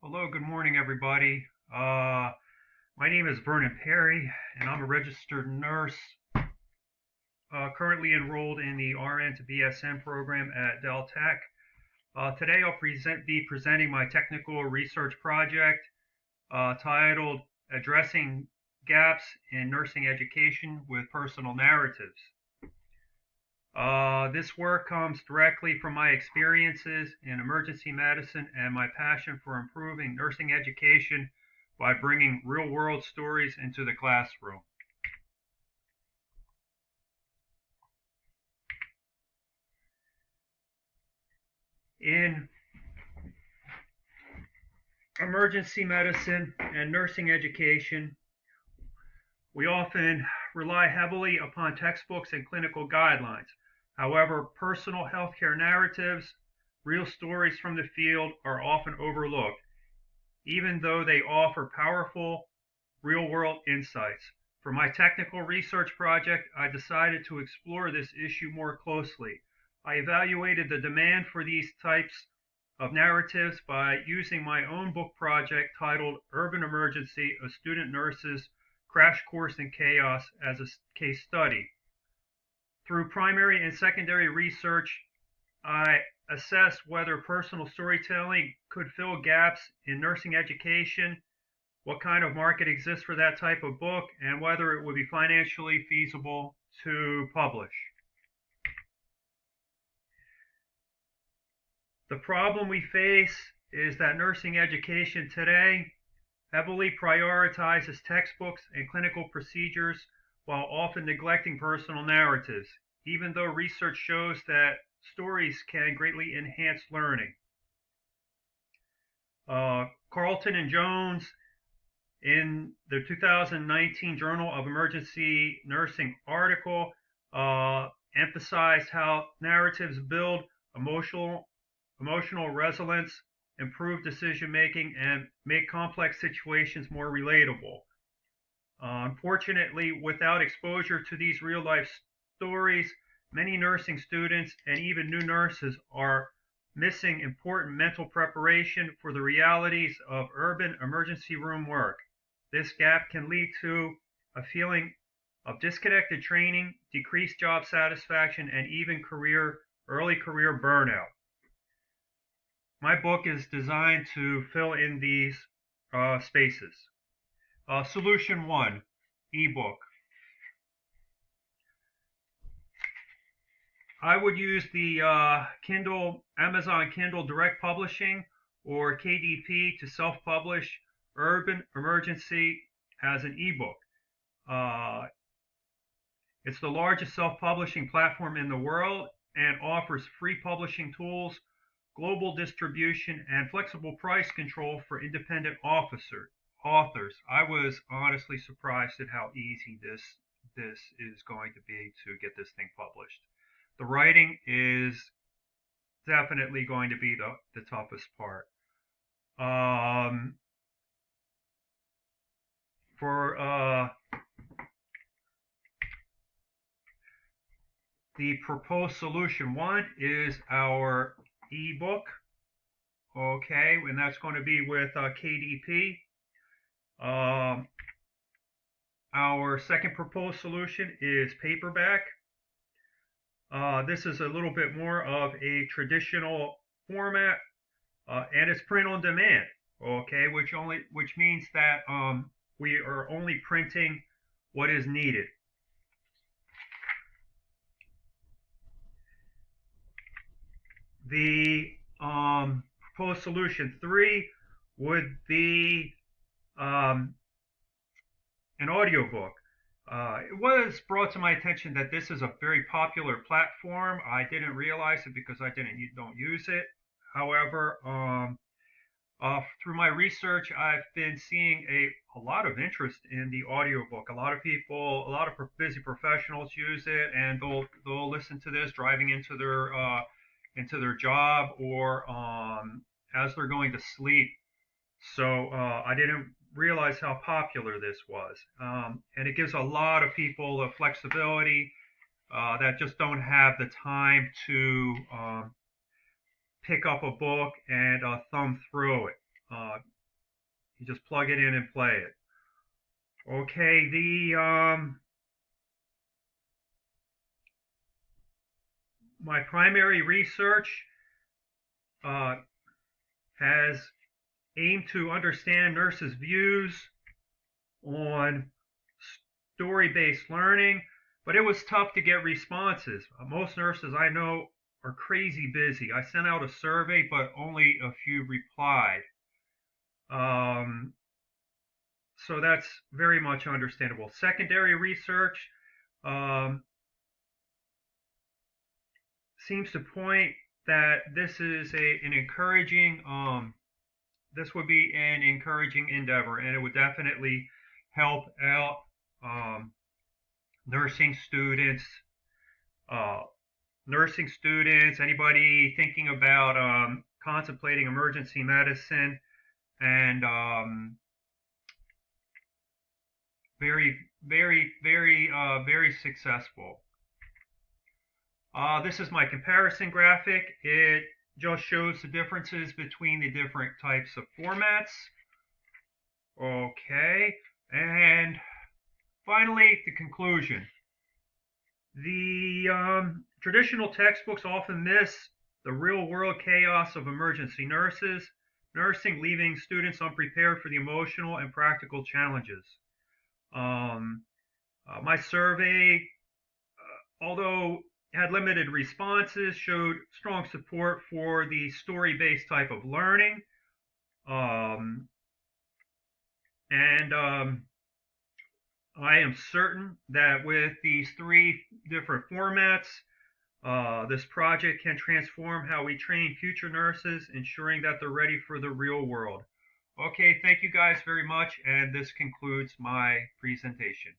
Hello, good morning, everybody. My name is Vernon Perry, and I'm a registered nurse, currently enrolled in the RN to BSN program at Del Tech. Today, I'll be presenting my technical research project titled "Addressing Gaps in Nursing Education with Personal Narratives." This work comes directly from my experiences in emergency medicine and my passion for improving nursing education by bringing real-world stories into the classroom. In emergency medicine and nursing education, we often rely heavily upon textbooks and clinical guidelines. However, personal healthcare narratives, real stories from the field, are often overlooked, even though they offer powerful real-world insights. For my technical research project, I decided to explore this issue more closely. I evaluated the demand for these types of narratives by using my own book project titled Urban Emergency: A Student Nurse's Crash Course in Chaos as a case study. Through primary and secondary research, I assessed whether personal storytelling could fill gaps in nursing education, what kind of market exists for that type of book, and whether it would be financially feasible to publish. The problem we face is that nursing education today heavily prioritizes textbooks and clinical procedures while often neglecting personal narratives, even though research shows that stories can greatly enhance learning. Carlton and Jones, in the 2019 Journal of Emergency Nursing article, emphasized how narratives build emotional resilience, improve decision making, and make complex situations more relatable. Unfortunately, without exposure to these real life stories, many nursing students and even new nurses are missing important mental preparation for the realities of urban emergency room work. This gap can lead to a feeling of disconnected training, decreased job satisfaction, and even early career burnout. My book is designed to fill in these spaces. Solution 1, ebook. I would use the Amazon Kindle Direct Publishing or KDP to self-publish Urban Emergency as an ebook. It's the largest self-publishing platform in the world and offers free publishing tools, global distribution, and flexible price control for independent authors. I was honestly surprised at how easy this is going to be to get this thing published. The writing is definitely going to be the toughest part. For the proposed solution 1 is our ebook. Okay, and that's going to be with KDP. Our second proposed solution is paperback. This is a little bit more of a traditional format, and it's print on demand. Okay, which means that we are only printing what is needed. The proposed solution 3 would be an audiobook. It was brought to my attention that this is a very popular platform. I didn't realize it because I don't use it. However, through my research, I've been seeing a lot of interest in the audiobook. A lot of people, a lot of busy professionals use it, and they'll listen to this driving into their job or as they're going to sleep. So I didn't realize how popular this was. And it gives a lot of people the flexibility that just don't have the time to pick up a book and thumb through it. You just plug it in and play it. Okay, my primary research uh, has aimed to understand nurses' views on story-based learning, but it was tough to get responses. Most nurses I know are crazy busy. I sent out a survey, but only a few replied. Um, so that's very much understandable. Secondary research um, seems to point that this is an encouraging this would be an encouraging endeavor, and it would definitely help out um, nursing students, uh, anybody thinking about contemplating emergency medicine, and very, very successful. This is my comparison graphic. It just shows the differences between the different types of formats. Okay, and finally, the conclusion. The traditional textbooks often miss the real-world chaos of emergency nursing, leaving students unprepared for the emotional and practical challenges. Um, my survey, although had limited responses, showed strong support for the story-based type of learning. And I am certain that with these three different formats, this project can transform how we train future nurses, ensuring that they're ready for the real world. Okay, thank you guys very much, and this concludes my presentation.